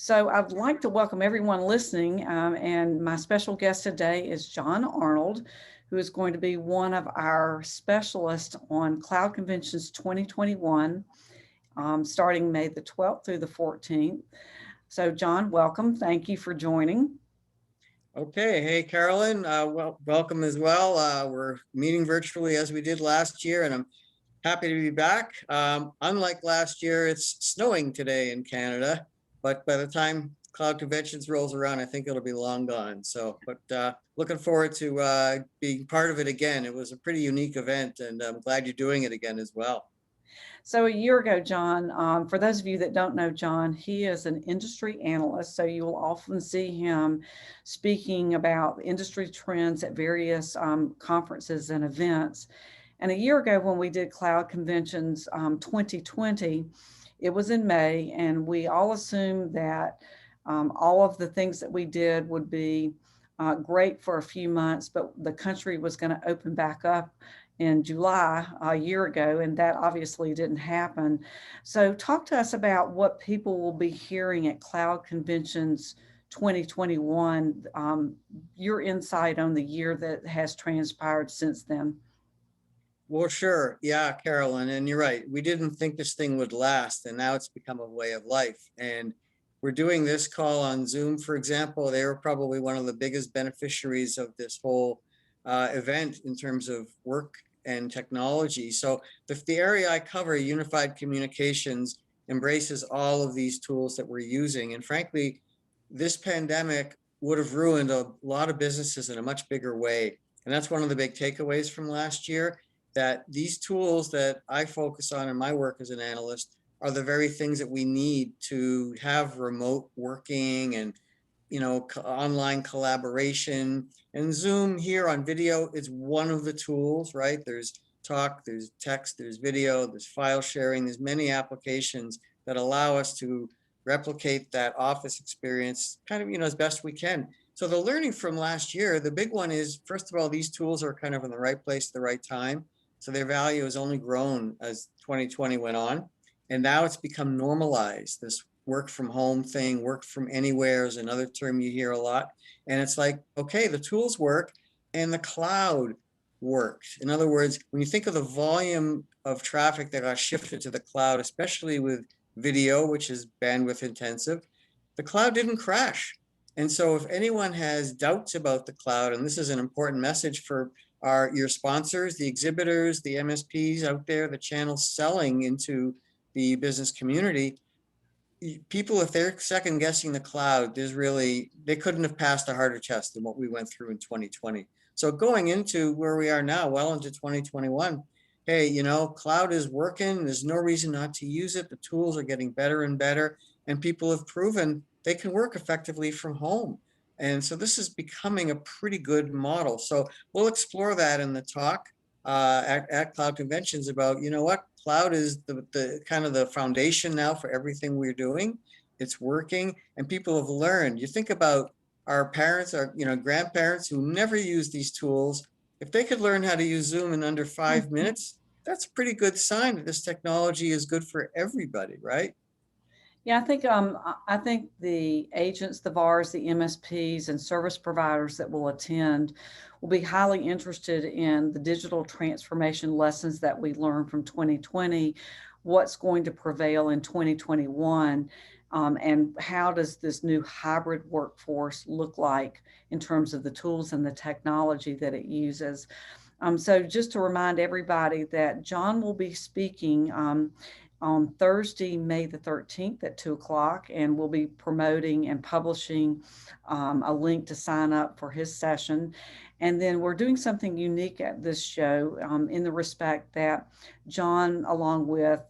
So I'd like to welcome everyone listening, and my special guest today is John Arnold, who is going to be one of our specialists on Cloud Conventions 2021, starting May the 12th through the 14th. So John, welcome. Thank you for joining. Okay, hey Carolyn, welcome as well. We're meeting virtually as we did last year, and I'm happy to be back. Unlike last year, it's snowing today in Canada, but by the time Cloud Conventions rolls around, I think it'll be long gone. So, but looking forward to being part of it again. It was a pretty unique event, and I'm glad you're doing it again as well. So a year ago, John, for those of you that don't know John, he is an industry analyst. So you will often see him speaking about industry trends at various conferences and events. And a year ago, when we did Cloud Conventions 2020, it was in May, and we all assumed that all of the things that we did would be great for a few months, but the country was going to open back up in July a year ago, and that obviously didn't happen. So talk to us about what people will be hearing at Cloud Conventions 2021, your insight on the year that has transpired since then. Well, sure. Yeah, Carolyn, and you're right. We didn't think this thing would last, and now it's become a way of life. And we're doing this call on Zoom, for example. They were probably one of the biggest beneficiaries of this whole event in terms of work and technology. So the area I cover, unified communications, embraces all of these tools that we're using. And frankly, this pandemic would have ruined a lot of businesses in a much bigger way. And that's one of the big takeaways from last year, that these tools that I focus on in my work as an analyst are the very things that we need to have remote working and online collaboration. And Zoom here on video is one of the tools, right? There's talk, there's text, there's video, there's file sharing, there's many applications that allow us to replicate that office experience kind of, as best we can. So the learning from last year, the big one is, first of all, these tools are kind of in the right place at the right time. So their value has only grown as 2020 went on. And now it's become normalized. This work from home thing, work from anywhere is another term you hear a lot. And it's like, okay, the tools work and the cloud worked. In other words, when you think of the volume of traffic that got shifted to the cloud, especially with video, which is bandwidth intensive, the cloud didn't crash. And so if anyone has doubts about the cloud, and this is an important message for your sponsors, the exhibitors, the MSPs out there, the channels selling into the business community, people, if they're second guessing the cloud, they couldn't have passed a harder test than what we went through in 2020. So going into where we are now, well into 2021, hey, cloud is working. There's no reason not to use it. The tools are getting better and better, and people have proven they can work effectively from home. And so this is becoming a pretty good model. So we'll explore that in the talk at Cloud Conventions about, what, cloud is the kind of the foundation now for everything we're doing. It's working, and people have learned. You think about our parents, our grandparents who never use these tools. If they could learn how to use Zoom in under 5 minutes, that's a pretty good sign that this technology is good for everybody, right? Yeah, I think the agents, the VARs, the MSPs, and service providers that will attend will be highly interested in the digital transformation lessons that we learned from 2020, what's going to prevail in 2021, and how does this new hybrid workforce look like in terms of the tools and the technology that it uses. So just to remind everybody that John will be speaking on Thursday, May the 13th at 2 o'clock, and we'll be promoting and publishing a link to sign up for his session. And then we're doing something unique at this show in the respect that John, along with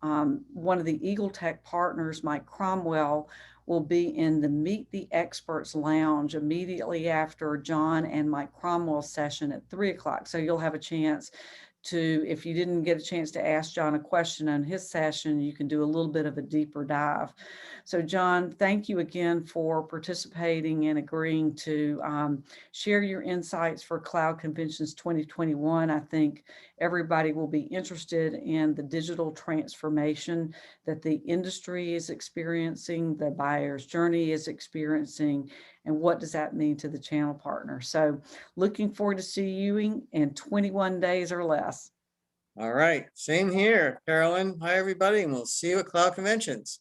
one of the Eagle Tech partners, Mike Cromwell, will be in the Meet the Experts Lounge immediately after John and Mike Cromwell's session at 3 o'clock. So you'll have a chance to, if you didn't get a chance to ask John a question on his session, you can do a little bit of a deeper dive. So John, thank you again for participating and agreeing to share your insights for Cloud Conventions 2021. I think everybody will be interested in the digital transformation that the industry is experiencing, the buyer's journey is experiencing, and what does that mean to the channel partner. So looking forward to seeing you in 21 days or less. All right, same here, Carolyn. Hi, everybody, and we'll see you at Cloud Conventions.